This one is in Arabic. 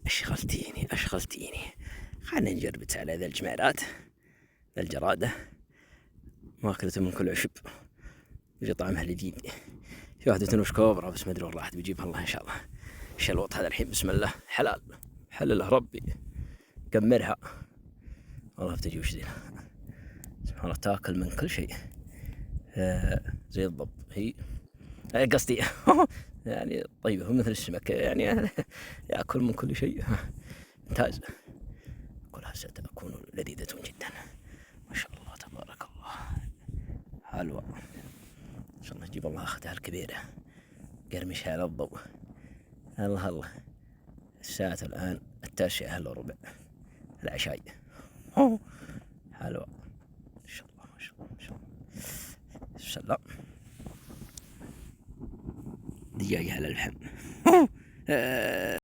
أشغلتيني. خلنا نجرب على ذا الجمعرات، ذا الجرادة ماكلته من كل عشب، يجي طعمها لذيذ. في واحدة تنوش كوبرا بس ما أدري والله عاد بيجيبها الله إن شاء الله. الشلوط هذا الحين بسم الله حلال، حلله ربي، كمرها والله بتجي وش ذي سبحان الله، تاكل من كل شيء زي الضب هي قصدي يعني طيبة مثل السمك يعني يأكل من كل شيء ممتاز. كلها ستكون لذيذة جدا ما شاء الله تبارك الله. حلوة إن شاء الله تجيب الله أختها الكبيرة قرمشها على الضوء. الله الساعة الآن 9:15 العشاء. حلوة إن شاء الله ما شاء الله. سلام دجاجة على الفحم.